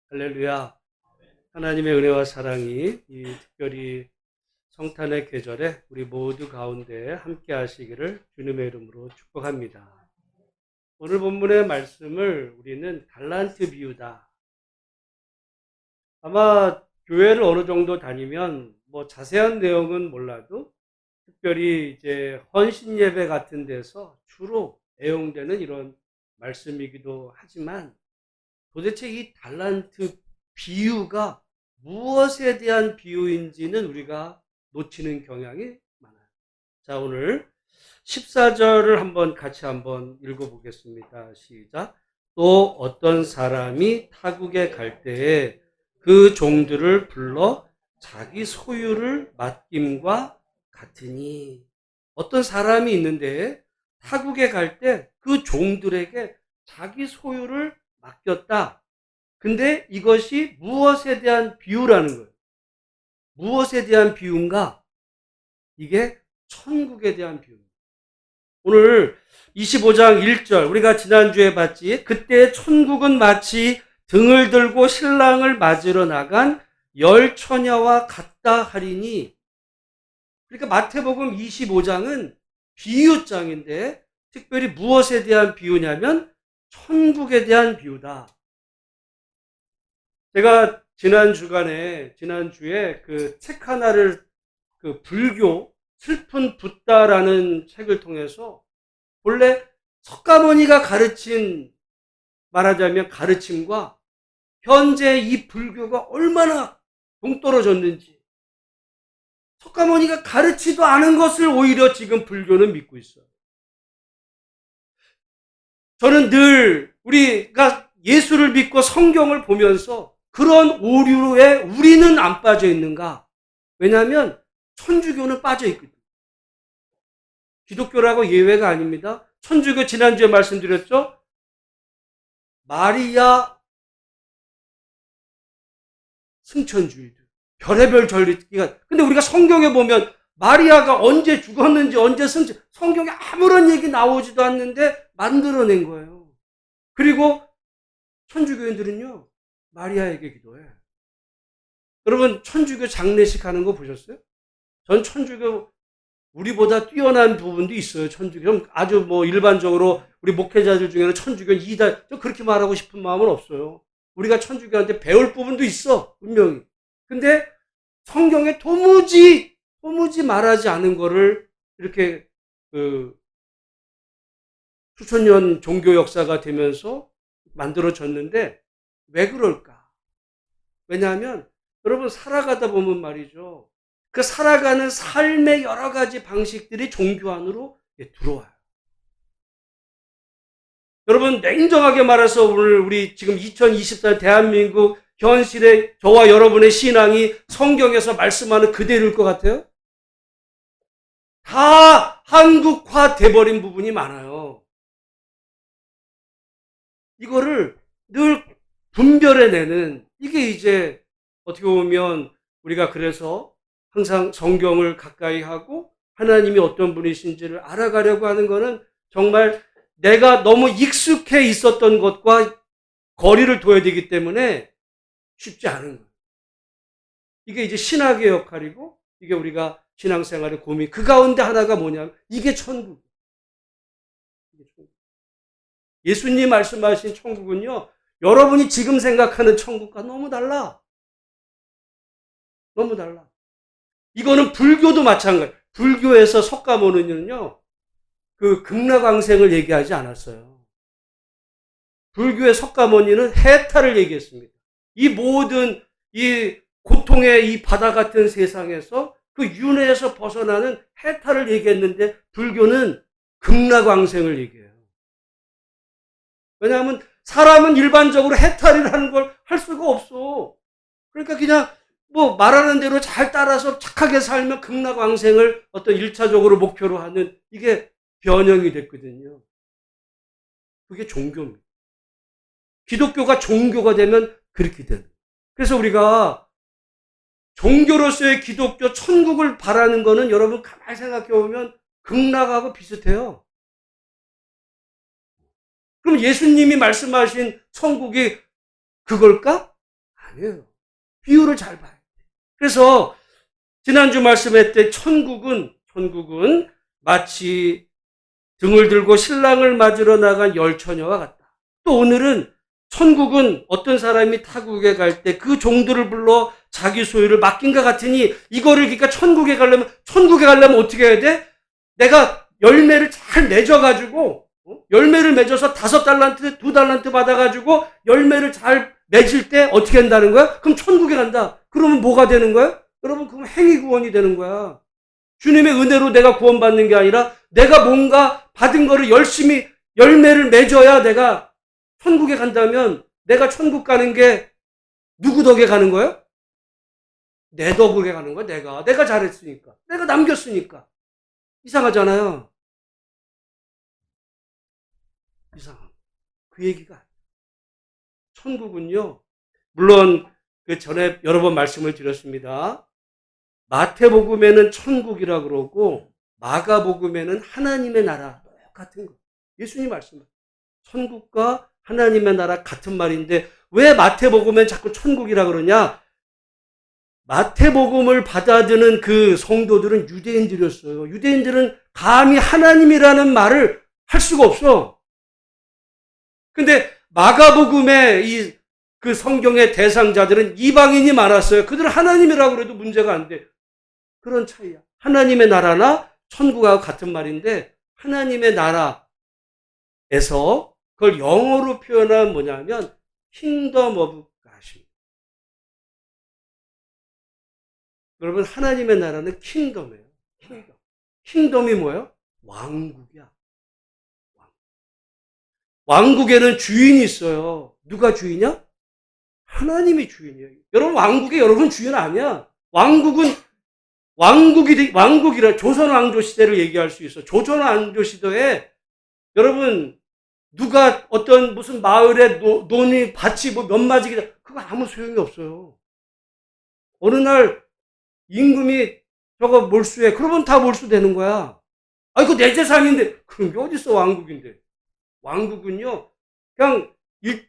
할렐루야. 하나님의 은혜와 사랑이 특별히 성탄의 계절에 우리 모두 가운데 함께 하시기를 주님의 이름으로 축복합니다. 오늘 본문의 말씀을 우리는 달란트 비유다. 아마 교회를 어느 정도 다니면 자세한 내용은 몰라도 특별히 이제 헌신 예배 같은 데서 주로 애용되는 이런 말씀이기도 하지만 도대체 이 달란트 비유가 무엇에 대한 비유인지는 우리가 놓치는 경향이 많아요. 자, 오늘 14절을 같이 한번 읽어보겠습니다. 시작. 또 어떤 사람이 타국에 갈 때에 그 종들을 불러 자기 소유를 맡김과 같으니, 어떤 사람이 있는데 타국에 갈 때 그 종들에게 자기 소유를 맡겼다. 근데 이것이 무엇에 대한 비유라는 거예요. 무엇에 대한 비유인가? 이게 천국에 대한 비유입니다. 오늘 25장 1절 우리가 지난주에 봤지. 그때 천국은 마치 등을 들고 신랑을 맞으러 나간 열 처녀와 같다 하리니, 그러니까 마태복음 25장은 비유장인데 특별히 무엇에 대한 비유냐면 천국에 대한 비유다. 제가 지난주에 그 책 하나를, 그 불교 슬픈 붓다라는 책을 통해서 본래 석가모니가 말하자면 가르침과 현재 이 불교가 얼마나 동떨어졌는지, 석가모니가 가르치도 않은 것을 오히려 지금 불교는 믿고 있어요. 저는 늘 우리가 예수를 믿고 성경을 보면서 그런 오류에 우리는 안 빠져 있는가? 왜냐하면 천주교는 빠져 있거든요. 기독교라고 예외가 아닙니다. 천주교 지난주에 말씀드렸죠? 마리아 승천주의들, 별의별 전리가. 근데 우리가 성경에 보면 마리아가 언제 죽었는지, 언제 성경에 아무런 얘기 나오지도 않는데 만들어낸 거예요. 그리고 천주교인들은요, 마리아에게 기도해. 여러분, 천주교 장례식 하는 거 보셨어요? 전 천주교 우리보다 뛰어난 부분도 있어요. 천주교 아주 일반적으로 우리 목회자들 중에는 천주교는 이다, 그렇게 말하고 싶은 마음은 없어요. 우리가 천주교한테 배울 부분도 있어, 분명히. 근데 성경에 도무지 말하지 않은 거를 이렇게 수천 년 종교 역사가 되면서 만들어졌는데, 왜 그럴까? 왜냐하면 여러분, 살아가다 보면 말이죠, 그 살아가는 삶의 여러 가지 방식들이 종교 안으로 들어와요. 여러분, 냉정하게 말해서 오늘 우리 지금 2024년 대한민국 현실의 저와 여러분의 신앙이 성경에서 말씀하는 그대로일 것 같아요? 다 한국화 돼버린 부분이 많아요. 이거를 늘 분별해내는, 이게 이제 어떻게 보면 우리가 그래서 항상 성경을 가까이 하고 하나님이 어떤 분이신지를 알아가려고 하는 것은 정말 내가 너무 익숙해 있었던 것과 거리를 둬야 되기 때문에 쉽지 않은 거예요. 이게 이제 신학의 역할이고, 이게 우리가 신앙생활의 고민, 그 가운데 하나가 뭐냐면 이게 천국. 예수님 말씀하신 천국은요, 여러분이 지금 생각하는 천국과 너무 달라. 너무 달라. 이거는 불교도 마찬가지예요. 불교에서 석가모니는요, 그 극락왕생을 얘기하지 않았어요. 불교의 석가모니는 해탈을 얘기했습니다. 이 모든 이 고통의 이 바다 같은 세상에서 그 윤회에서 벗어나는 해탈을 얘기했는데, 불교는 극락왕생을 얘기해요. 왜냐하면 사람은 일반적으로 해탈이라는 걸 할 수가 없어. 그러니까 그냥 말하는 대로 잘 따라서 착하게 살면 극락왕생을 어떤 1차적으로 목표로 하는, 이게 변형이 됐거든요. 그게 종교입니다. 기독교가 종교가 되면 그렇게 되는. 그래서 우리가 종교로서의 기독교 천국을 바라는 거는 여러분 가만히 생각해 보면 극락하고 비슷해요. 그럼 예수님이 말씀하신 천국이 그걸까? 아니에요. 비유를 잘 봐야 돼. 그래서 지난주 말씀했던 천국은 마치 등을 들고 신랑을 맞으러 나간 열처녀와 같다. 또 오늘은 천국은 어떤 사람이 타국에 갈 때 그 종들을 불러 자기 소유를 맡긴 것 같으니 이거를 그러니까 천국에 가려면 어떻게 해야 돼? 내가 열매를 잘 맺어가지고 열매를 맺어서 5달란트, 2달란트 받아가지고 열매를 잘 맺을 때 어떻게 한다는 거야? 그럼 천국에 간다. 그러면 뭐가 되는 거야? 여러분 그럼 행위 구원이 되는 거야. 주님의 은혜로 내가 구원받는 게 아니라 내가 뭔가 받은 거를 열심히 열매를 맺어야 내가 천국에 간다면 내가 천국 가는 게 누구 덕에 가는 거예요? 내 덕에 가는 거야. 내가 잘했으니까. 내가 남겼으니까. 이상하잖아요. 이상한. 그 얘기가 아니에요. 천국은요. 물론 그 전에 여러 번 말씀을 드렸습니다. 마태복음에는 천국이라 그러고 마가복음에는 하나님의 나라 똑같은 거. 예수님 말씀. 천국과 하나님의 나라 같은 말인데 왜 마태복음엔 자꾸 천국이라 그러냐? 마태복음을 받아드는 그 성도들은 유대인들이었어요. 유대인들은 감히 하나님이라는 말을 할 수가 없어. 근데 마가복음의 그 성경의 대상자들은 이방인이 많았어요. 그들은 하나님이라고 해도 문제가 안 돼. 그런 차이야. 하나님의 나라나 천국하고 같은 말인데 하나님의 나라에서 그걸 영어로 표현하면 뭐냐면 Kingdom of God입니다. 여러분 하나님의 나라는 킹덤이에요. 킹덤이 뭐예요? 왕국이야. 왕국에는 주인이 있어요. 누가 주인이야? 하나님이 주인이에요. 여러분 왕국에 여러분 주인 아니야. 왕국이라 조선 왕조 시대를 얘기할 수 있어. 조선 왕조 시대에 여러분 누가 어떤 무슨 마을에 논이 밭이 뭐 몇 마지기다 그거 아무 소용이 없어요. 어느 날 임금이 저거 몰수해. 그러면 다 몰수되는 거야. 아 이거 내 재산인데 그런 게 어딨어 왕국인데. 왕국은요 그냥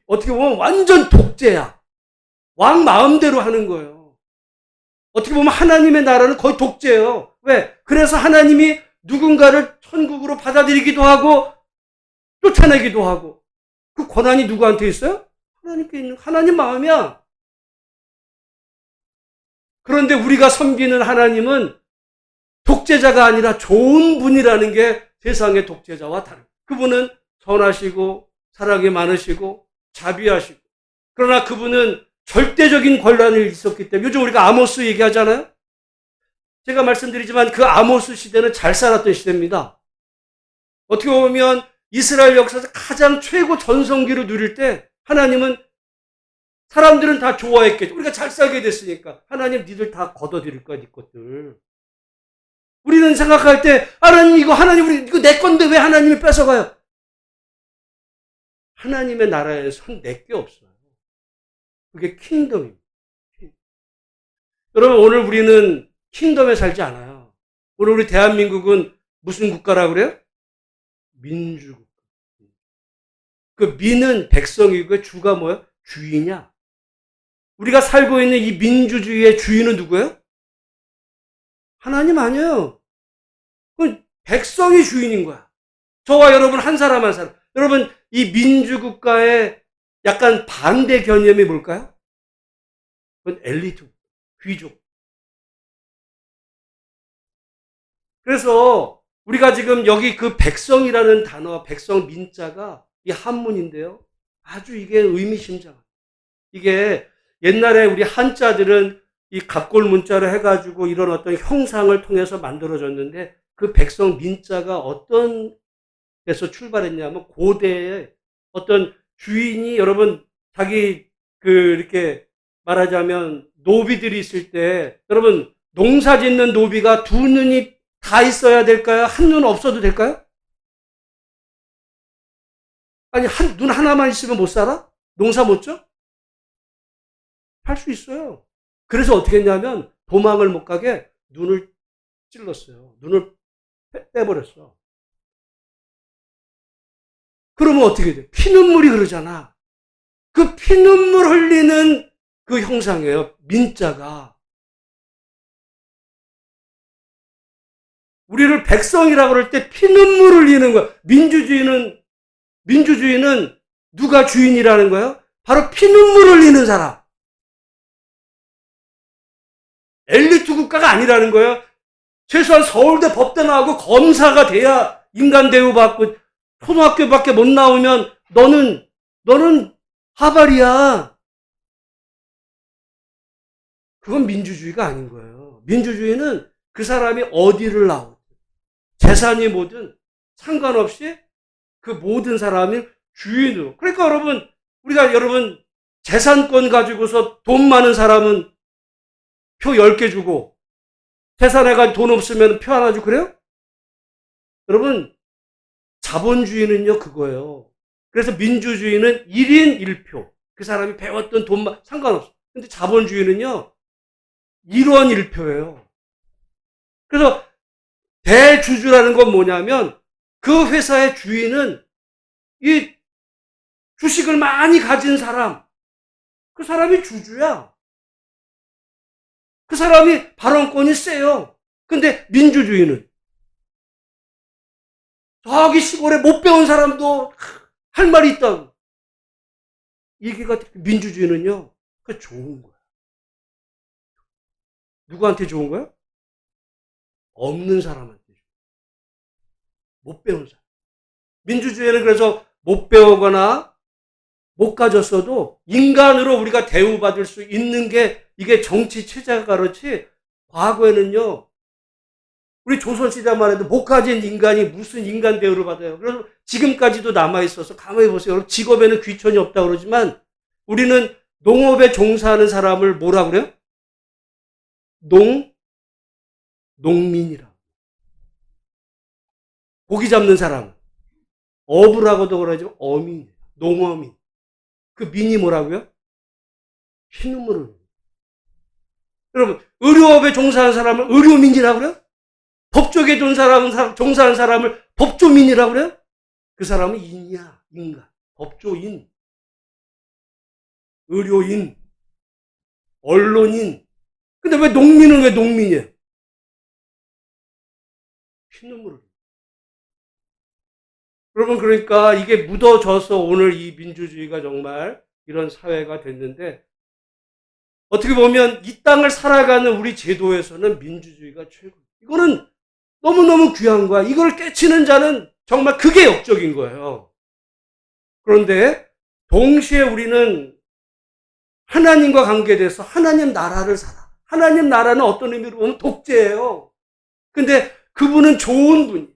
어떻게 보면 완전 독재야. 왕 마음대로 하는 거예요. 어떻게 보면 하나님의 나라는 거의 독재예요. 왜? 그래서 하나님이 누군가를 천국으로 받아들이기도 하고 쫓아내기도 하고 그 권한이 누구한테 있어요? 하나님께 있는 하나님 마음이야. 그런데 우리가 섬기는 하나님은 독재자가 아니라 좋은 분이라는 게 세상의 독재자와 다른. 그분은 선하시고 사랑이 많으시고 자비하시고 그러나 그분은 절대적인 권한이 있었기 때문에 요즘 우리가 아모스 얘기하잖아요. 제가 말씀드리지만 그 아모스 시대는 잘 살았던 시대입니다. 어떻게 보면 이스라엘 역사에서 가장 최고 전성기를 누릴 때 하나님은 사람들은 다 좋아했겠죠. 우리가 잘 살게 됐으니까 하나님 니들 다 걷어들일 거야 네 것들. 우리는 생각할 때 하나님 이거 내 건데 왜 하나님이 뺏어가요? 하나님의 나라에선 내게 없어요. 그게 킹덤입니다. 여러분 오늘 우리는 킹덤에 살지 않아요. 오늘 우리 대한민국은 무슨 국가라고 그래요? 민주국가. 그 민은 백성이고 주가 뭐예요? 주인이야. 우리가 살고 있는 이 민주주의의 주인은 누구예요? 하나님 아니에요. 그건 백성이 주인인 거야. 저와 여러분 한 사람 한 사람. 여러분 이 민주국가의 약간 반대 개념이 뭘까요? 그건 엘리트, 귀족. 그래서 우리가 지금 여기 그 백성이라는 단어, 백성 민자가 이 한문인데요. 아주 이게 의미심장합니다. 이게 옛날에 우리 한자들은 이 갑골 문자로 해가지고 이런 어떤 형상을 통해서 만들어졌는데 그 백성 민자가 어떤 데서 출발했냐면 고대에 어떤 주인이 여러분 자기 이렇게 말하자면 노비들이 있을 때 여러분 농사 짓는 노비가 두 눈이 다 있어야 될까요? 한 눈 없어도 될까요? 아니 눈 하나만 있으면 못 살아? 농사 못 져? 할 수 있어요. 그래서 어떻게 했냐면 도망을 못 가게 눈을 찔렀어요. 눈을 빼버렸어. 그러면 어떻게 돼? 피눈물이 흐르잖아. 그 피눈물 흘리는 그 형상이에요. 민자가. 우리를 백성이라고 그럴 때 피눈물 흘리는 거야. 민주주의는 누가 주인이라는 거예요? 바로 피눈물 흘리는 사람. 엘리트 국가가 아니라는 거예요. 최소한 서울대 법대 나오고 검사가 돼야 인간 대우받고 초등학교밖에 못 나오면 너는 하발이야. 그건 민주주의가 아닌 거예요. 민주주의는 그 사람이 어디를 나오든 재산이 뭐든 상관없이 그 모든 사람이 주인으로. 그러니까 여러분 재산권 가지고서 돈 많은 사람은 표 10개 주고 재산해가 돈 없으면 표 하나 주고 그래요? 여러분 자본주의는요 그거예요. 그래서 민주주의는 1인 1표. 그 사람이 배웠던 돈만 상관없어. 근데 자본주의는요 1원 1표예요. 그래서 대주주라는 건 뭐냐면 그 회사의 주인은 이 주식을 많이 가진 사람, 그 사람이 주주야. 그 사람이 발언권이 세요. 근데 민주주의는 저기 시골에 못 배운 사람도 할 말이 있다고. 이게가 민주주의는요, 그 좋은 거야. 누구한테 좋은 거야? 없는 사람한테 좋은 거야. 못 배운 사람. 민주주의는 그래서 못 배우거나 못 가졌어도 인간으로 우리가 대우받을 수 있는 게 이게 정치 체제가 그렇지. 과거에는요, 우리 조선시대만 해도 못 가진 인간이 무슨 인간 대우를 받아요. 그래서 지금까지도 남아있어서 가만히 보세요. 여러분, 직업에는 귀천이 없다고 그러지만 우리는 농업에 종사하는 사람을 뭐라 그래요? 농민이라고. 고기 잡는 사람. 어부라고도 그러지만 어민, 농어민. 그 민이 뭐라고요? 피눈물을. 여러분, 의료업에 종사하는 사람을 의료민이라고 그래요? 법조계 종사하는 사람을 법조민이라고 그래요? 그 사람은 인이야, 인간. 법조인, 의료인, 언론인. 근데 왜 농민은 왜 농민이에요? 피눈물을. 여러분, 그러니까 이게 묻어져서 오늘 이 민주주의가 정말 이런 사회가 됐는데, 어떻게 보면 이 땅을 살아가는 우리 제도에서는 민주주의가 최고. 이거는 너무너무 귀한 거야. 이걸 깨치는 자는 정말 그게 역적인 거예요. 그런데 동시에 우리는 하나님과 관계돼서 하나님 나라를 살아. 하나님 나라는 어떤 의미로 보면 독재예요. 근데 그분은 좋은 분이,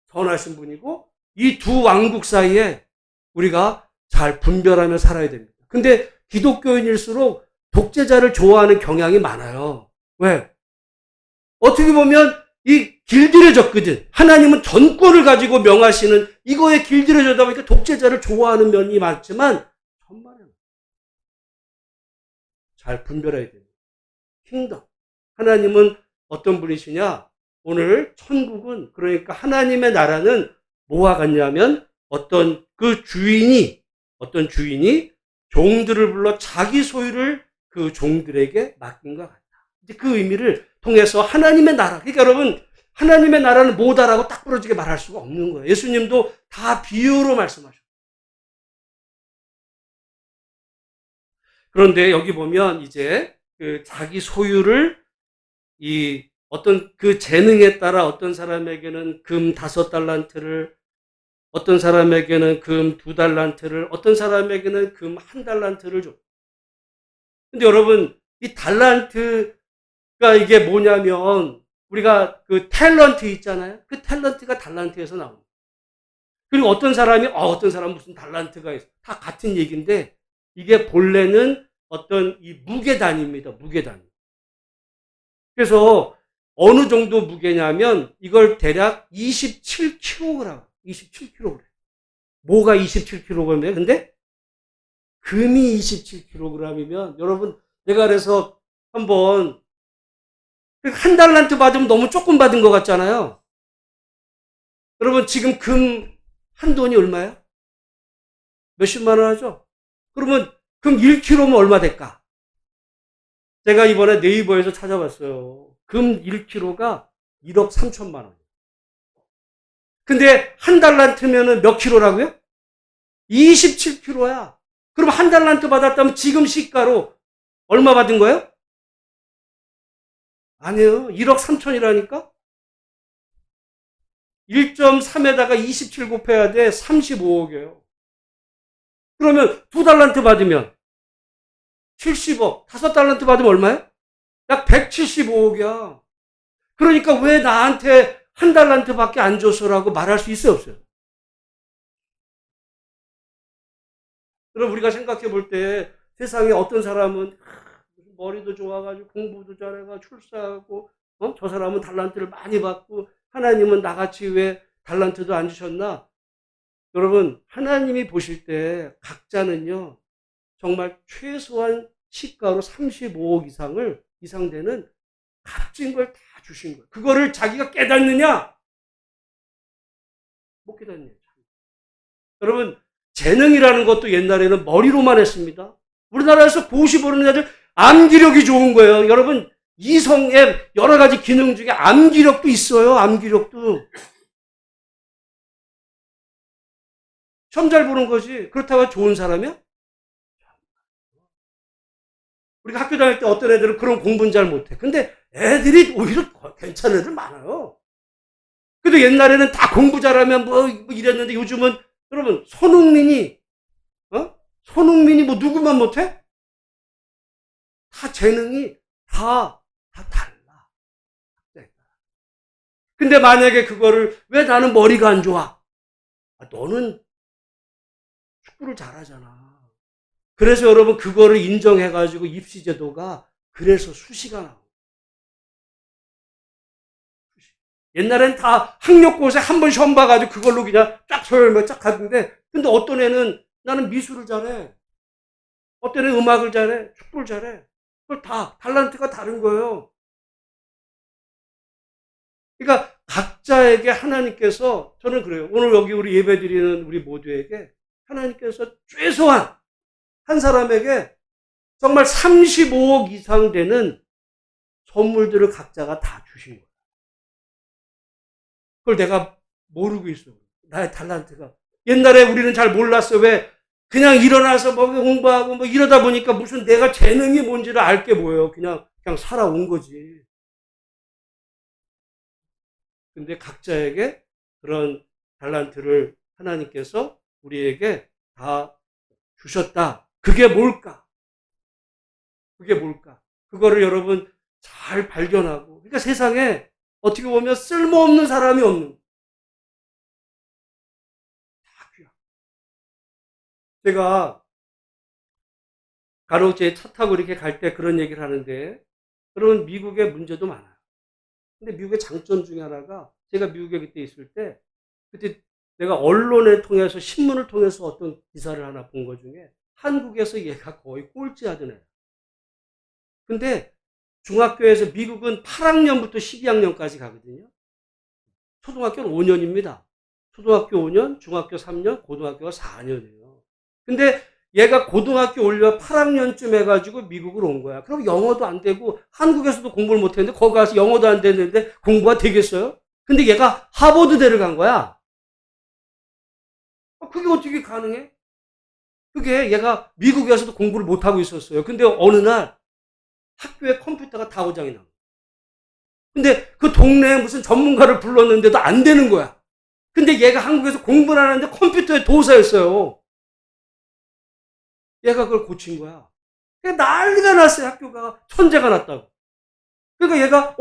선하신 분이고 이 두 왕국 사이에 우리가 잘 분별하며 살아야 됩니다. 근데 기독교인일수록 독재자를 좋아하는 경향이 많아요. 왜? 어떻게 보면 이 길들여졌거든. 하나님은 전권을 가지고 명하시는 이거에 길들여져다 보니까 독재자를 좋아하는 면이 많지만 천만에 잘 분별해야 됩니다. 킹덤. 하나님은 어떤 분이시냐? 오늘 천국은, 그러니까 하나님의 나라는 뭐와 같냐면 어떤 주인이 종들을 불러 자기 소유를 그 종들에게 맡긴 것 같다. 이제 그 의미를 통해서 하나님의 나라. 그러니까 여러분, 하나님의 나라는 뭐다라고 딱 부러지게 말할 수가 없는 거예요. 예수님도 다 비유로 말씀하셨어요. 그런데 여기 보면 이제 그 자기 소유를 어떤 그 재능에 따라 어떤 사람에게는 금 5달란트를, 어떤 사람에게는 금 2달란트를, 어떤 사람에게는 금 1달란트를 줘. 근데 여러분, 이 달란트가 이게 뭐냐면 우리가 그 탤런트 있잖아요. 그 탤런트가 달란트에서 나옵니다. 그리고 어떤 사람은 무슨 달란트가 있어. 다 같은 얘기인데 이게 본래는 어떤 이 무게단입니다. 무게단. 그래서 어느 정도 무게냐면 이걸 대략 27kg. 27kg. 뭐가 27kg이에요? 근데 금이 27kg이면 여러분, 내가 그래서 한번 1달란트 받으면 너무 조금 받은 것 같잖아요. 여러분, 지금 금 한 돈이 얼마예요? 몇십만 원 하죠? 그러면 금 1kg면 얼마 될까? 제가 이번에 네이버에서 찾아봤어요. 금 1kg가 1억 3천만 원. 근데 한 달란트면은 몇 킬로라고요? 27kg야. 그럼 한 달란트 받았다면 지금 시가로 얼마 받은 거예요? 아니에요. 1억 3천이라니까? 1.3에다가 27 곱해야 돼. 35억이에요. 그러면 2달란트 받으면 70억. 5달란트 받으면 얼마예요? 약 175억이야. 그러니까 왜 나한테 한 달란트밖에 안 줬어라고 말할 수 있어요, 없어요? 그럼 우리가 생각해 볼 때 세상에 어떤 사람은 머리도 좋아가지고 공부도 잘해가 출세하고 저 사람은 달란트를 많이 받고 하나님은 나같이 왜 달란트도 안 주셨나? 여러분 하나님이 보실 때 각자는요 정말 최소한 시가로 35억 이상 되는 값진 걸 다 주신 거예요. 그거를 자기가 깨닫느냐? 못 깨닫느냐? 여러분 재능이라는 것도 옛날에는 머리로만 했습니다. 우리나라에서 고시 보는 애들 암기력이 좋은 거예요. 여러분 이성의 여러 가지 기능 중에 암기력도 있어요. 암기력도. 시험 잘 보는 거지. 그렇다고 좋은 사람이야? 우리가 학교 다닐 때 어떤 애들은 그런 공부는 잘 못해. 근데 애들이 오히려 괜찮은 애들 많아요. 그래도 옛날에는 다 공부 잘하면 뭐 이랬는데 요즘은 여러분 손흥민이 뭐 누구만 못해? 다 재능이 다 달라. 근데 만약에 그거를 왜 나는 머리가 안 좋아? 너는 축구를 잘하잖아. 그래서 여러분 그거를 인정해가지고 입시제도가 그래서 수시가 나와. 옛날엔 다 학력고사 한 번 시험 봐가지고 그걸로 그냥 쫙 서열면 쫙 가는데 근데 어떤 애는 나는 미술을 잘해. 어떤 애는 음악을 잘해. 축구를 잘해. 그걸 다 탤런트가 다른 거예요. 그러니까 각자에게 하나님께서 저는 그래요. 오늘 여기 우리 예배드리는 우리 모두에게 하나님께서 최소한 한 사람에게 정말 35억 이상 되는 선물들을 각자가 다 주신 거예요. 그걸 내가 모르고 있어. 나의 탤런트가. 옛날에 우리는 잘 몰랐어. 왜? 그냥 일어나서 뭐 공부하고 뭐 이러다 보니까 무슨 내가 재능이 뭔지를 알게 뭐예요. 그냥 살아온 거지. 근데 각자에게 그런 탤런트를 하나님께서 우리에게 다 주셨다. 그게 뭘까? 그게 뭘까? 그거를 여러분 잘 발견하고. 그러니까 세상에 어떻게 보면 쓸모없는 사람이 없는. 다 귀한. 제가 간혹 제 차 타고 이렇게 갈 때 그런 얘기를 하는데, 여러분 미국의 문제도 많아요. 근데 미국의 장점 중에 하나가 제가 미국에 그때 있을 때 그때 내가 언론을 통해서 신문을 통해서 어떤 기사를 하나 본 것 중에 한국에서 얘가 거의 꼴찌하던 애야. 근데 중학교에서 미국은 8학년부터 12학년까지 가거든요. 초등학교는 5년입니다. 초등학교 5년, 중학교 3년, 고등학교가 4년이에요. 근데 얘가 고등학교 올려 8학년쯤 해가지고 미국으로 온 거야. 그럼 영어도 안 되고 한국에서도 공부를 못했는데 거기 가서 영어도 안 되는데 공부가 되겠어요? 근데 얘가 하버드대를 간 거야. 그게 어떻게 가능해? 그게 얘가 미국에서도 공부를 못하고 있었어요. 근데 어느 날 학교에 컴퓨터가 다 고장이 나. 근데 그 동네에 무슨 전문가를 불렀는데도 안 되는 거야. 근데 얘가 한국에서 공부를 하는데 컴퓨터에 도사였어요. 얘가 그걸 고친 거야. 난리가 났어요. 학교가 천재가 났다고. 그러니까 얘가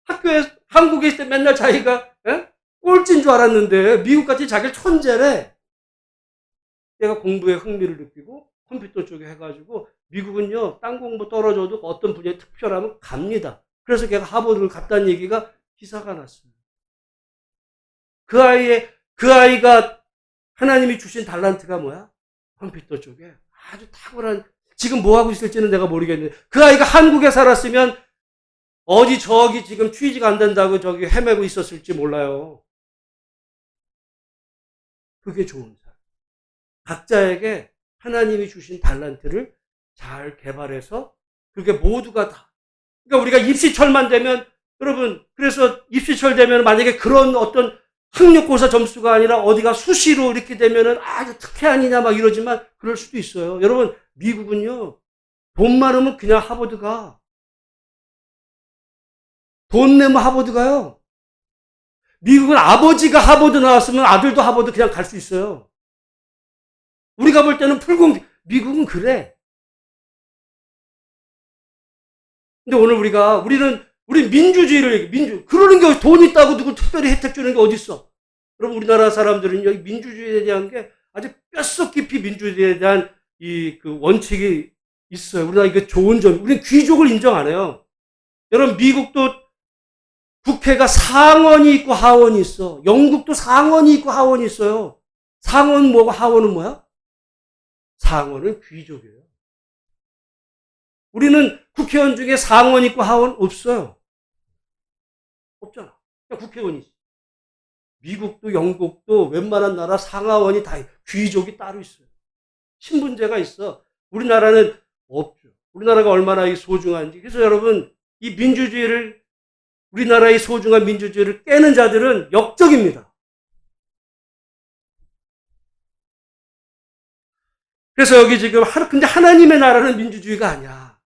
학교에 한국에 있을 때 맨날 자기가 꼴찌인 줄 알았는데 미국같이 자기를 천재래. 얘가 공부에 흥미를 느끼고 컴퓨터 쪽에 해가지고 미국은요 딴 공부 떨어져도 어떤 분야에 특별하면 갑니다. 그래서 걔가 하버드를 갔다는 얘기가 기사가 났어요. 그 아이가 하나님이 주신 달란트가 뭐야? 컴퓨터 쪽에 아주 탁월한, 지금 뭐 하고 있을지는 내가 모르겠는데 그 아이가 한국에 살았으면 어디 저기 지금 취직 안 된다고 저기 헤매고 있었을지 몰라요. 그게 좋은 사람. 각자에게 하나님이 주신 달란트를 잘 개발해서 그게 모두가 다. 그러니까 우리가 입시철만 되면, 여러분, 그래서 입시철 되면 만약에 그런 어떤 학력고사 점수가 아니라 어디가 수시로 이렇게 되면은, 이거 특혜 아니냐 막 이러지만 그럴 수도 있어요. 여러분, 미국은요, 돈 많으면 그냥 하버드 가. 돈 내면 하버드 가요. 미국은 아버지가 하버드 나왔으면 아들도 하버드 그냥 갈 수 있어요. 우리가 볼 때는 미국은 그래. 근데 오늘 우리 민주주의를 그러는 게 돈 있다고 누구 특별히 혜택 주는 게 어딨어? 여러분, 우리나라 사람들은요, 민주주의에 대한 게 아주 뼛속 깊이 민주주의에 대한 그 원칙이 있어요. 우리나라 이게 좋은 점. 우리는 귀족을 인정 안 해요. 여러분, 미국도 국회가 상원이 있고 하원이 있어. 영국도 상원이 있고 하원이 있어요. 상원은 뭐고 하원은 뭐야? 상원은 귀족이에요. 우리는 국회의원 중에 상원 있고 하원 없어요. 없잖아. 그냥 국회의원이지. 미국도 영국도 웬만한 나라 상하원이 다 귀족이 따로 있어요. 신분제가 있어. 우리나라는 없죠. 우리나라가 얼마나 소중한지. 그래서 여러분, 이 민주주의를, 우리나라의 소중한 민주주의를 깨는 자들은 역적입니다. 그래서 여기 지금 근데 하나님의 나라는 민주주의가 아니야.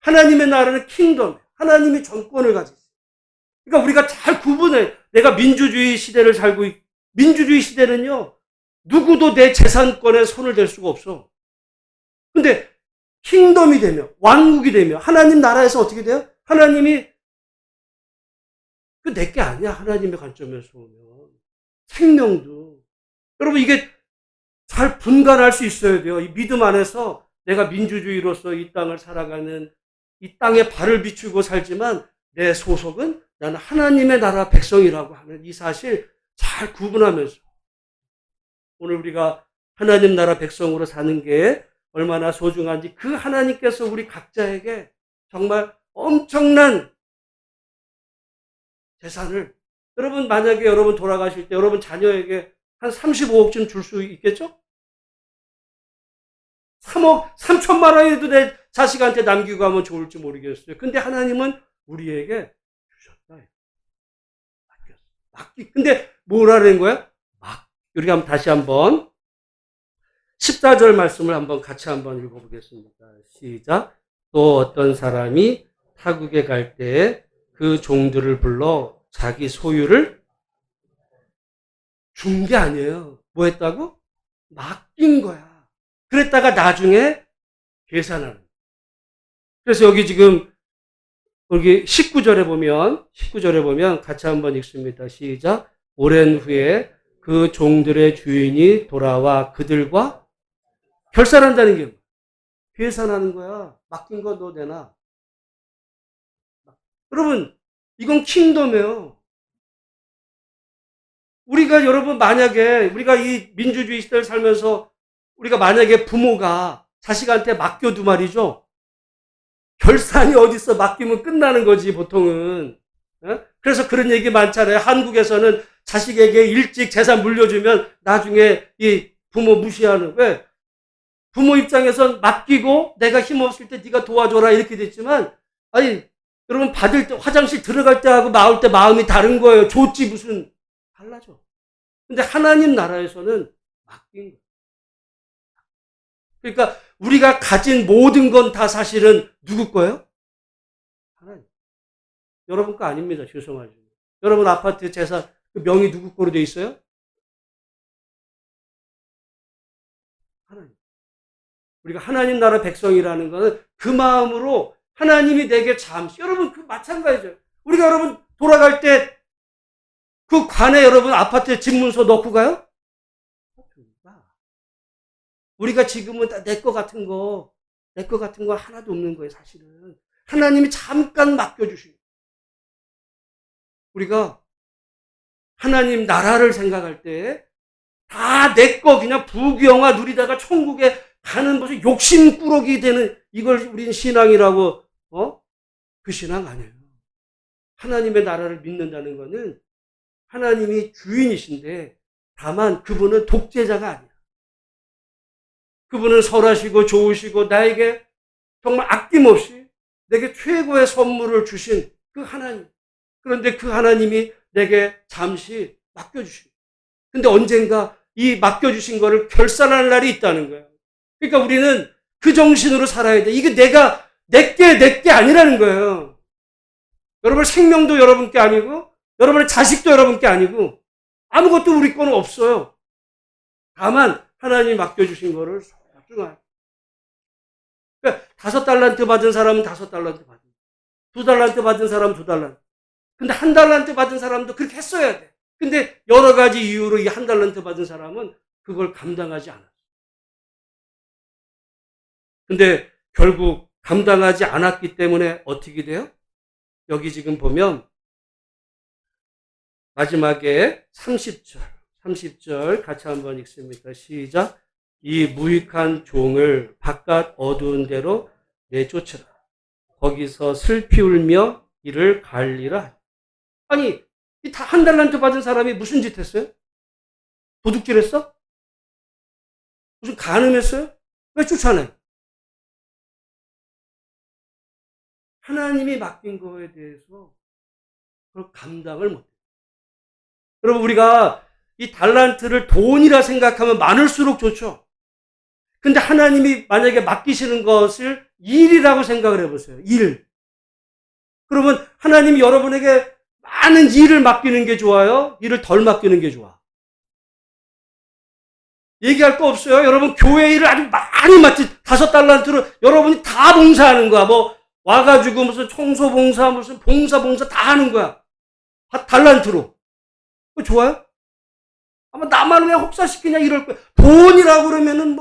하나님의 나라는 킹덤, 하나님이 정권을 가지고 있어요. 그러니까 우리가 잘 구분해. 내가 민주주의 시대를 살고 민주주의 시대는요, 누구도 내 재산권에 손을 댈 수가 없어. 근데 킹덤이 되면, 왕국이 되면, 하나님 나라에서 어떻게 돼요? 하나님이 내게 아니야. 하나님의 관점에서 보면. 생명도. 여러분, 이게 잘 분간할 수 있어야 돼요. 이 믿음 안에서 내가 민주주의로서 이 땅을 살아가는, 이 땅에 발을 비추고 살지만 내 소속은 나는 하나님의 나라 백성이라고 하는 이 사실 잘 구분하면서 오늘 우리가 하나님 나라 백성으로 사는 게 얼마나 소중한지, 그 하나님께서 우리 각자에게 정말 엄청난 재산을, 여러분 만약에 여러분 돌아가실 때 여러분 자녀에게 한 35억쯤 줄 수 있겠죠? 3천만 원에도 내 자식한테 남기고 가면 좋을지 모르겠어요. 근데 하나님은 우리에게 주셨다. 맡겼어. 근데 뭐라는 거야? 우리가 다시 한번 14절 말씀을 한번 같이 한번 읽어보겠습니다. 시작. 또 어떤 사람이 타국에 갈 때 그 종들을 불러 자기 소유를 준 게 아니에요. 뭐 했다고? 맡긴 거야. 그랬다가 나중에 계산하는. 그래서 여기 지금 여기 19절에 보면 같이 한번 읽습니다. 시작. 오랜 후에 그 종들의 주인이 돌아와 그들과 결산한다는 게 계산하는 거야. 맡긴 거 너 내놔. 여러분, 이건 킹덤이에요. 우리가 여러분 만약에 우리가 이 민주주의 시대를 살면서 우리가 만약에 부모가 자식한테 맡겨두 말이죠. 결산이 어딨어. 맡기면 끝나는 거지 보통은. 그래서 그런 얘기 많잖아요. 한국에서는 자식에게 일찍 재산 물려주면 나중에 이 부모 무시하는. 왜? 부모 입장에선 맡기고 내가 힘없을 때 네가 도와줘라 이렇게 됐지만, 아니 여러분 받을 때 화장실 들어갈 때 하고 나올 때 마음이 다른 거예요. 좋지 무슨 달라져. 근데 하나님 나라에서는 맡긴 거예요. 그러니까 우리가 가진 모든 건 다 사실은 누구 거예요? 하나님. 여러분 거 아닙니다. 죄송하지만. 여러분 아파트 재산 명의 누구 거로 돼 있어요? 하나님. 우리가 하나님 나라 백성이라는 것은 그 마음으로 하나님이 내게 잠시, 여러분 그 마찬가지죠. 우리가 여러분 돌아갈 때 그 관에 여러분 아파트에 집문서 넣고 가요? 우리가 지금은 다 내 거 같은 거 하나도 없는 거예요, 사실은. 하나님이 잠깐 맡겨주신. 우리가 하나님 나라를 생각할 때 다 내 거 그냥 부귀영화 누리다가 천국에 가는 무슨 욕심꾸러기 되는 이걸 우리는 신앙이라고, 그 신앙 아니에요. 하나님의 나라를 믿는다는 것은 하나님이 주인이신데 다만 그분은 독재자가 아니야. 그분은 설하시고 좋으시고 나에게 정말 아낌없이 내게 최고의 선물을 주신 그 하나님. 그런데 그 하나님이 내게 잠시 맡겨주신. 근데 언젠가 이 맡겨주신 거를 결산할 날이 있다는 거예요. 그러니까 우리는 그 정신으로 살아야 돼. 이게 내게 아니라는 거예요. 여러분 생명도 여러분께 아니고, 여러분의 자식도 여러분께 아니고, 아무것도 우리 거는 없어요. 다만 하나님이 맡겨주신 거를 소중하게. 그러니까 5달란트 받은 사람은 5달란트 받은, 2달란트 받은 사람은 2달란트. 근데 1달란트 받은 사람도 그렇게 했어야 돼. 근데 여러 가지 이유로 이 1달란트 받은 사람은 그걸 감당하지 않았어. 근데 결국 감당하지 않았기 때문에 어떻게 돼요? 여기 지금 보면 마지막에 30절 같이 한번 읽습니다. 시작. 이 무익한 종을 바깥 어두운 데로 내쫓으라. 거기서 슬피 울며 이를 갈리라. 아니, 이 다 1달란트 받은 사람이 무슨 짓 했어요? 도둑질했어? 무슨 간음했어요? 왜 쫓아내요? 하나님이 맡긴 거에 대해서 그걸 감당을 못해요. 여러분, 우리가 이 달란트를 돈이라 생각하면 많을수록 좋죠. 근데 하나님이 만약에 맡기시는 것을 일이라고 생각을 해보세요. 일. 그러면 하나님이 여러분에게 많은 일을 맡기는 게 좋아요? 일을 덜 맡기는 게 좋아? 얘기할 거 없어요. 여러분 교회 일을 아주 많이 맡지. 5달란트로 여러분이 다 봉사하는 거야. 뭐 와가지고 무슨 청소 봉사, 무슨 봉사 다 하는 거야. 달란트로. 그거 좋아요? 아마 나만 왜 혹사시키냐 이럴 거야. 돈이라고 그러면은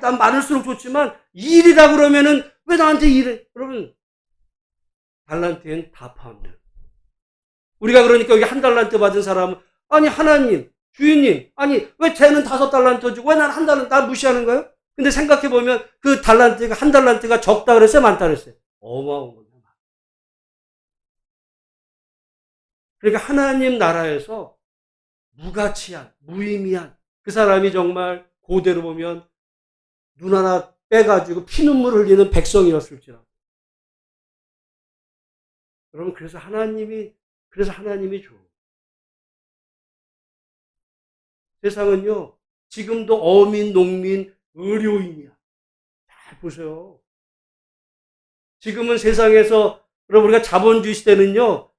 난 많을수록 좋지만 일이라고 그러면은 왜 나한테 일해? 여러분 달란트엔 다 포함돼요. 우리가 그러니까 여기 1달란트 받은 사람은 아니 하나님, 주인님, 아니 왜 쟤는 5달란트 주고 왜 난 1달란트 나 무시하는 거예요? 근데 생각해보면 그 달란트가 1달란트가 적다 그랬어요? 많다 그랬어요? 어마어마해요. 그러니까 하나님 나라에서 무가치한, 무의미한 그 사람이 정말 고대로 보면 눈 하나 빼가지고 피눈물 흘리는 백성이었을지라도. 여러분 그래서 하나님이 좋아요. 세상은요 지금도 어민, 농민, 의료인이야. 잘 보세요. 지금은 세상에서 여러분 우리가 자본주의 시대는요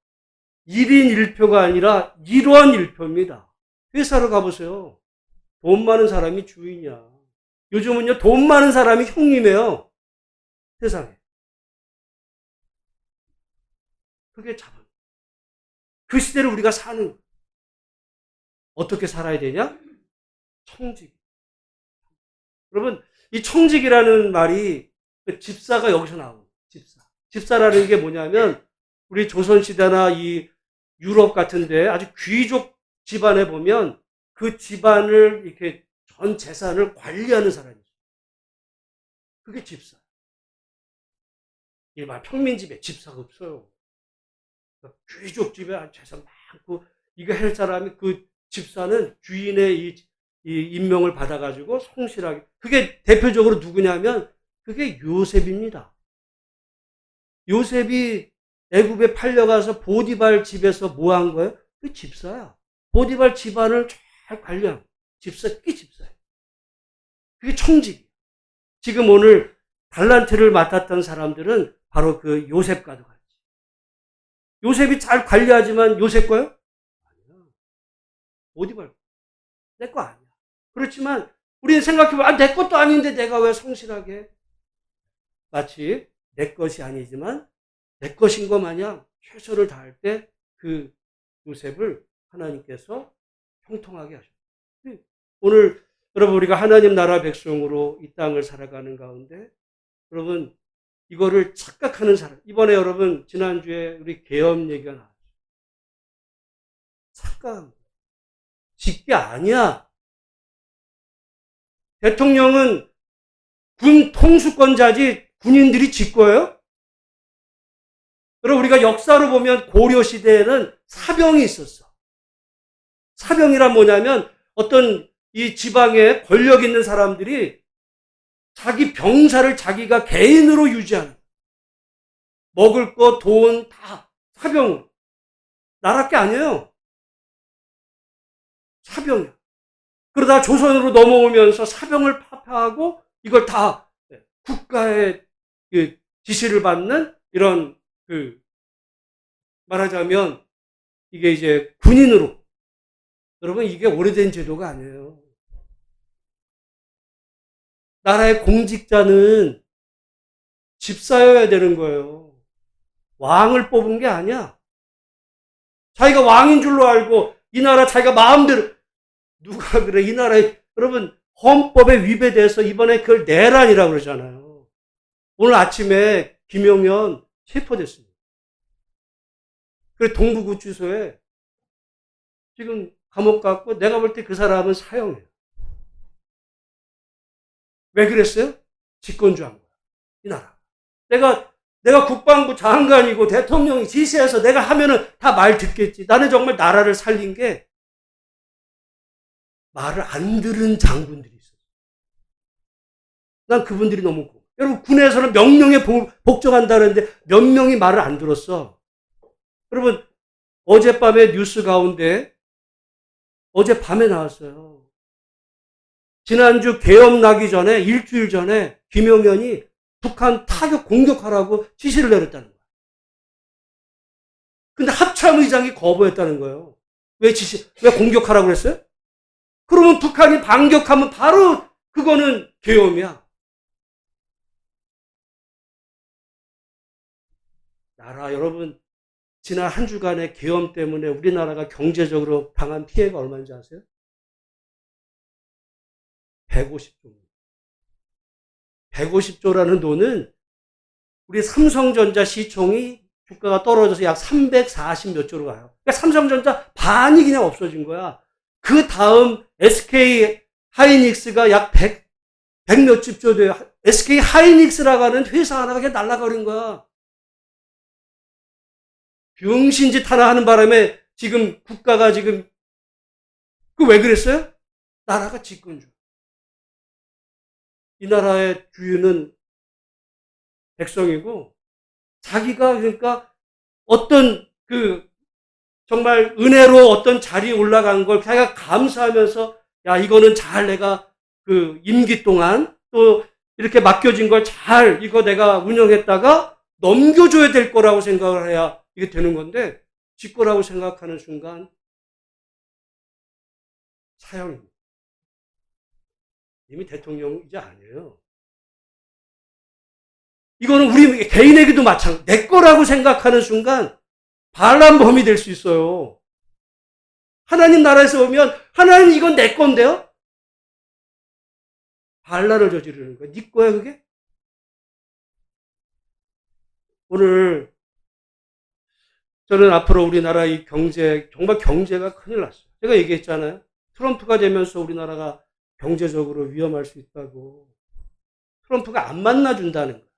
1인 1표가 아니라 1원 1표입니다. 회사로 가보세요. 돈 많은 사람이 주인이야. 요즘은요 돈 많은 사람이 형님이에요. 세상에. 그게 자본. 그 시대를 우리가 사는. 어떻게 살아야 되냐? 청직. 여러분 이 청직이라는 말이 집사가 여기서 나오고 집사라는 게 뭐냐면 우리 조선시대나 이 유럽 같은데 아주 귀족 집안에 보면 그 집안을 이렇게 전 재산을 관리하는 사람이 있어요. 그게 집사. 일반 평민집에 집사가 없어요. 귀족 집에 재산 많고 이거 할 사람이 그 집사는 주인의 이 임명을 받아가지고 성실하게. 그게 대표적으로 누구냐면 그게 요셉입니다. 요셉이 애굽에 팔려가서 보디발 집에서 뭐 한 거예요? 그 집사야. 보디발 집안을 잘 관리한 집사, 그게 집사예요. 그게 청직. 지금 오늘 달란트를 맡았던 사람들은 바로 그 요셉과도 같이. 요셉이 잘 관리하지만 요셉 거요? 아니야. 보디발. 내 거 아니야. 그렇지만 우리는 생각해보면 내 것도 아닌데 내가 왜 성실하게 마치 내 것이 아니지만 내 것인 것 마냥 최선을 다할 때 그 요셉을 하나님께서 형통하게 하셨어요. 오늘 여러분 우리가 하나님 나라 백성으로 이 땅을 살아가는 가운데 여러분 이거를 착각하는 사람. 이번에 여러분 지난주에 우리 계엄 얘기가 나왔죠. 착각한 거예요. 직계 아니야. 대통령은 군 통수권자지 군인들이 직거예요? 여러분 우리가 역사로 보면 고려 시대에는 사병이 있었어. 사병이란 뭐냐면 어떤 이 지방에 권력 있는 사람들이 자기 병사를 자기가 개인으로 유지하는. 먹을 거, 돈 다 사병. 나라 게 아니에요. 사병이야. 그러다 조선으로 넘어오면서 사병을 파파하고 이걸 다 국가의 지시를 받는 이런 말하자면 이게 이제 군인으로. 여러분 이게 오래된 제도가 아니에요. 나라의 공직자는 집사여야 되는 거예요. 왕을 뽑은 게 아니야. 자기가 왕인 줄로 알고 이 나라 자기가 마음대로 누가 그래 이 나라에 여러분 헌법에 위배돼서 이번에 그걸 내란이라고 그러잖아요. 오늘 아침에 김용현 체포됐습니다. 그래서 동부구치소에 지금 감옥 갔고 내가 볼 때 그 사람은 사형이에요. 왜 그랬어요? 집권주한 거야. 이 나라. 내가 국방부 장관이고 대통령이 지시해서 내가 하면은 다 말 듣겠지. 나는 정말 나라를 살린 게 말을 안 들은 장군들이 있어요. 난 그분들이 너무 고마워. 여러분 군에서는 명령에 복종한다는데 몇 명이 말을 안 들었어. 여러분 어젯밤에 뉴스 가운데 어젯밤에 나왔어요. 지난주 계엄 나기 전에 일주일 전에 김용현이 북한 타격 공격하라고 지시를 내렸다는 거예요. 근데 합참의장이 거부했다는 거예요. 왜 공격하라고 그랬어요? 그러면 북한이 반격하면 바로 그거는 계엄이야. 나라 여러분 지난 한 주간의 계엄 때문에 우리나라가 경제적으로 당한 피해가 얼마인지 아세요? 150조. 150조라는 돈은 우리 삼성전자 시총이 주가가 떨어져서 약 340 몇 조로 가요. 그러니까 삼성전자 반이 그냥 없어진 거야. 그 다음 SK 하이닉스가 약 100 몇십 조 돼요. SK 하이닉스라고 하는 회사 하나가 그냥 날아가버린 거야. 병신짓 하나 하는 바람에 지금 국가가 지금 왜 그랬어요? 나라가 집권주. 이 나라의 주인은 백성이고 자기가 그러니까 어떤 정말 은혜로 어떤 자리에 올라간 걸 자기가 감사하면서 야 이거는 잘 내가 임기 동안 또 이렇게 맡겨진 걸 잘 이거 내가 운영했다가 넘겨줘야 될 거라고 생각을 해야 이게 되는 건데 지 거라고 생각하는 순간 사형입니다. 이미 대통령 이제 아니에요. 이거는 우리 개인에게도 마찬가지. 내 거라고 생각하는 순간 반란범이 될 수 있어요. 하나님 나라에서 오면 하나님 이건 내 건데요? 반란을 저지르는 거야. 네 거야 그게? 오늘 저는 앞으로 우리나라 이 정말 경제가 큰일 났어요. 제가 얘기했잖아요. 트럼프가 되면서 우리나라가 경제적으로 위험할 수 있다고. 트럼프가 안 만나준다는 거예요.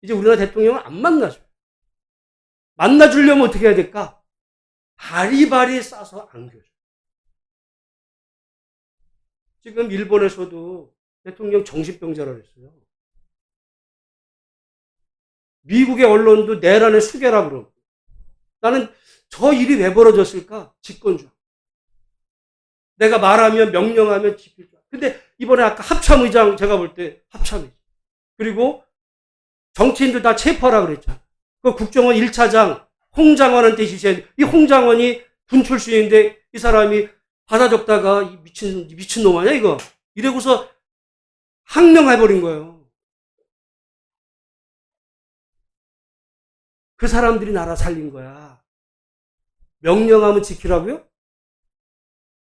이제 우리나라 대통령은 안 만나줘요. 만나주려면 어떻게 해야 될까? 바리바리 싸서 안겨줘요. 지금 일본에서도 대통령 정신병자라고 했어요. 미국의 언론도 내란의 수괴라고 그러고. 나는 저 일이 왜 벌어졌을까? 집권주의. 내가 말하면 명령하면 지킬 줄. 근데 이번에 아까 합참의장 제가 볼 때 합참의장. 그리고 정치인들 다 체포하라 그랬잖아. 그 국정원 1차장 홍장원한테 지시했는데 이 홍장원이 군 출신인데 이 사람이 받아 적다가 미친놈 아니야 이거. 이래고서 항명해버린 거예요. 그 사람들이 나라 살린 거야. 명령하면 지키라고요?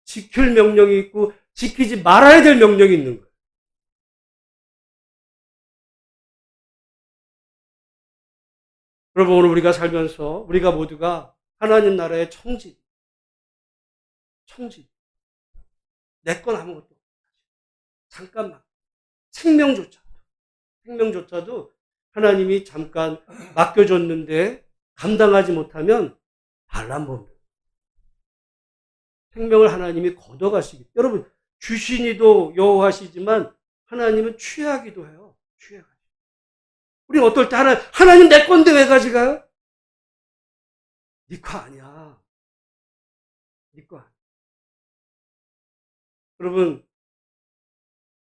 지킬 명령이 있고 지키지 말아야 될 명령이 있는 거예요. 여러분 오늘 우리가 살면서 우리가 모두가 하나님 나라의 청지 내 건 아무것도 잠깐만 생명조차도 하나님이 잠깐 맡겨줬는데 감당하지 못하면 반란범 생명을 하나님이 걷어가시기. 여러분 주신이도 여호와시지만 하나님은 취하기도 해요. 취해가지고. 우리 어떨 때 하나님 내 건데 왜 가져가요? 네 거 아니야. 네 거 아니야. 여러분,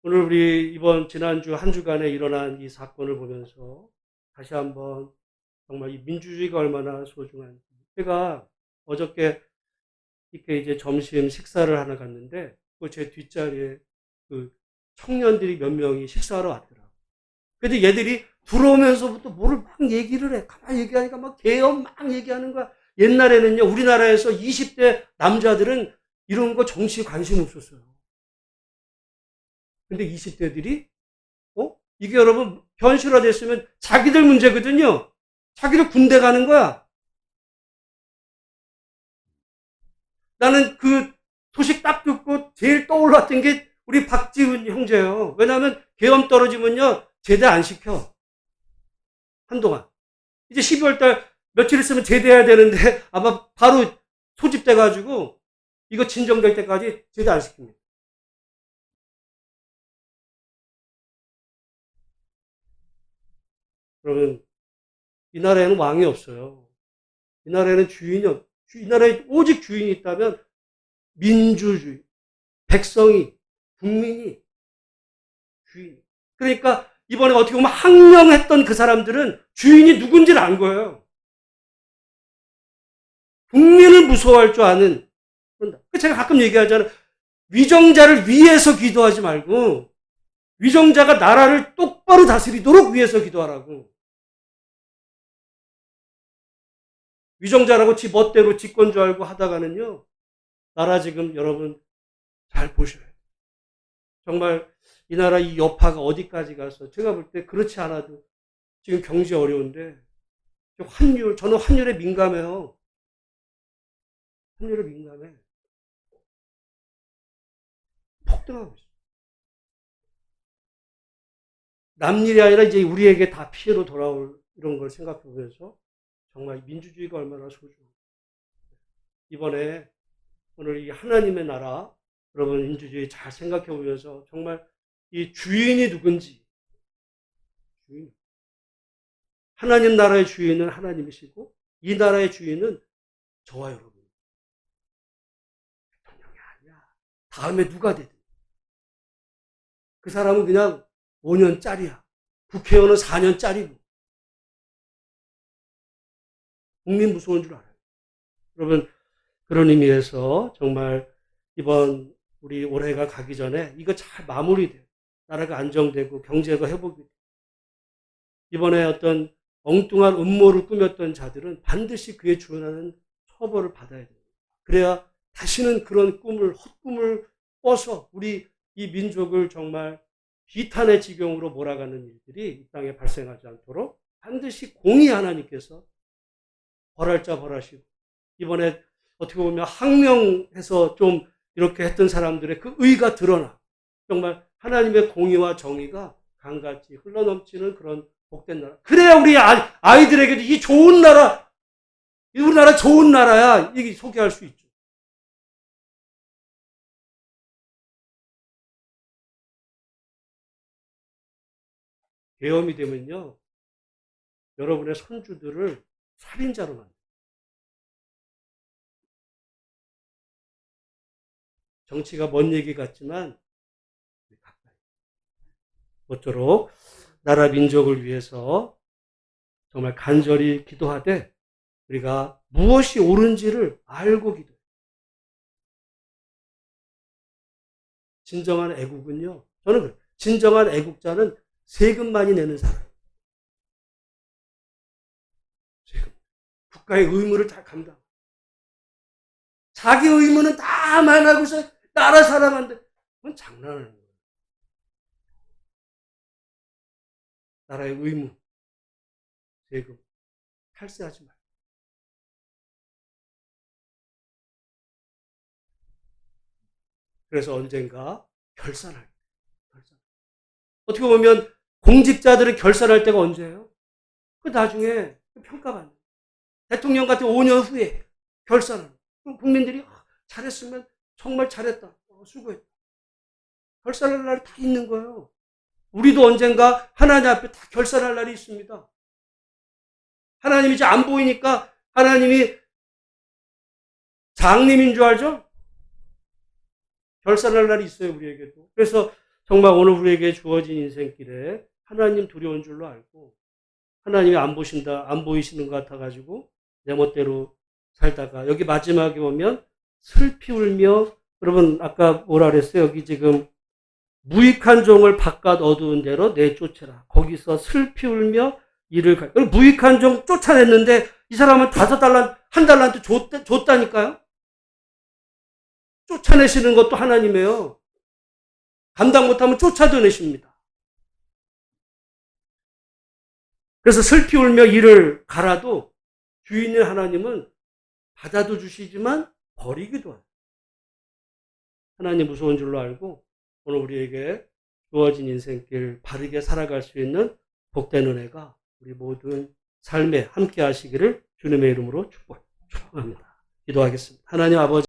오늘 우리 지난주 한 주간에 일어난 이 사건을 보면서 다시 한번 정말 이 민주주의가 얼마나 소중한지. 제가 어저께 이렇게 이제 점심 식사를 하러 갔는데, 그 제 뒷자리에 그 청년들이 몇 명이 식사하러 왔더라고요. 근데 얘들이 들어오면서부터 뭐를 막 얘기를 해. 가만히 얘기하니까 막 개엄 막 얘기하는 거야. 옛날에는요, 우리나라에서 20대 남자들은 이런 거 정치에 관심 없었어요. 근데 20대들이, 이게 여러분, 현실화됐으면 자기들 문제거든요. 자기들 군대 가는 거야. 나는 그 소식 딱 듣고 제일 떠올랐던 게 우리 박지훈 형제예요. 왜냐하면 계엄 떨어지면요, 제대 안 시켜. 한동안. 이제 12월 달 며칠 있으면 제대해야 되는데 아마 바로 소집돼가지고 이거 진정될 때까지 제대 안 시킵니다. 그러면 이 나라에는 왕이 없어요. 이 나라에는 주인이 없어요. 이 나라에 오직 주인이 있다면 민주주의, 백성이, 국민이 주인. 그러니까 이번에 어떻게 보면 항명했던 그 사람들은 주인이 누군지를 안 거예요. 국민을 무서워할 줄 아는. 제가 가끔 얘기하잖아요. 위정자를 위해서 기도하지 말고 위정자가 나라를 똑바로 다스리도록 위해서 기도하라고. 위정자라고 지 멋대로 집권 줄 알고 하다가는요, 나라 지금 여러분 잘 보셔야 돼요. 정말 이 나라 이 여파가 어디까지 가서, 제가 볼 때 그렇지 않아도 지금 경제 어려운데, 저는 환율에 민감해요. 환율에 민감해. 폭등하고 있어요. 남일이 아니라 이제 우리에게 다 피해로 돌아올 이런 걸 생각해 보면서 정말 민주주의가 얼마나 소중한가. 이번에 오늘 이 하나님의 나라, 여러분 민주주의 잘 생각해 보면서 정말 이 주인이 누군지, 하나님 나라의 주인은 하나님이시고 이 나라의 주인은 저와 여러분. 대통령이 아니야. 다음에 누가 되든 그 사람은 그냥 5년짜리야. 국회의원은 4년짜리고. 국민 무서운 줄 알아요. 여러분, 그런 의미에서 정말 이번 우리 올해가 가기 전에 이거 잘 마무리돼요. 나라가 안정되고 경제가 회복이 돼요. 이번에 어떤 엉뚱한 음모를 꾸몄던 자들은 반드시 그에 준하는 처벌을 받아야 돼요. 그래야 다시는 그런 헛꿈을 꿔서 우리 이 민족을 정말 비탄의 지경으로 몰아가는 일들이 이 땅에 발생하지 않도록 반드시 공의 하나님께서 벌할 자 벌하시고, 이번에 어떻게 보면 항명해서 좀 이렇게 했던 사람들의 그 의가 드러나 정말 하나님의 공의와 정의가 강같이 흘러넘치는 그런 복된 나라. 그래야 우리 아이들에게도 이 좋은 나라, 우리나라 좋은 나라야, 이게 소개할 수 있죠. 계엄이 되면요, 여러분의 손주들을 살인자로 만들어요. 정치가 먼 얘기 같지만 가까이. 모쪼록 나라 민족을 위해서 정말 간절히 기도하되 우리가 무엇이 옳은지를 알고 기도해요. 진정한 애국은요, 저는 그래요. 진정한 애국자는 세금 많이 내는 사람. 세금. 국가의 의무를 다 감당. 자기 의무는 다만 하고서 나라 사랑한데, 그건 장난하는 거예요. 나라의 의무, 세금, 탈세하지 말고. 그래서 언젠가 결산할 때. 어떻게 보면 공직자들은 결산할 때가 언제예요? 그 나중에 평가받는. 대통령 같은 5년 후에 결산하는. 국민들이 잘했으면 정말 잘했다. 수고했다. 결산할 날이 다 있는 거예요. 우리도 언젠가 하나님 앞에 다 결산할 날이 있습니다. 하나님이 이제 안 보이니까 하나님이 장님인 줄 알죠? 결산할 날이 있어요, 우리에게도. 그래서 정말 오늘 우리에게 주어진 인생길에 하나님 두려운 줄로 알고 하나님이 안 보이시는 것 같아가지고 내 멋대로 살다가 여기 마지막에 보면 슬피 울며, 여러분 아까 뭐라 그랬어요? 여기 지금 무익한 종을 바깥 어두운 데로 내쫓으라. 거기서 슬피 울며 이를 무익한 종 쫓아냈는데 이 사람은 5달란트, 1달란트 줬다니까요. 쫓아내시는 것도 하나님이에요. 감당 못하면 쫓아내십니다. 그래서 슬피 울며 이를 가라도 주인의 하나님은 받아도 주시지만 버리기도 해요. 하나님 무서운 줄로 알고 오늘 우리에게 주어진 인생길 바르게 살아갈 수 있는 복된 은혜가 우리 모든 삶에 함께 하시기를 주님의 이름으로 축복합니다. 기도하겠습니다. 하나님 아버지,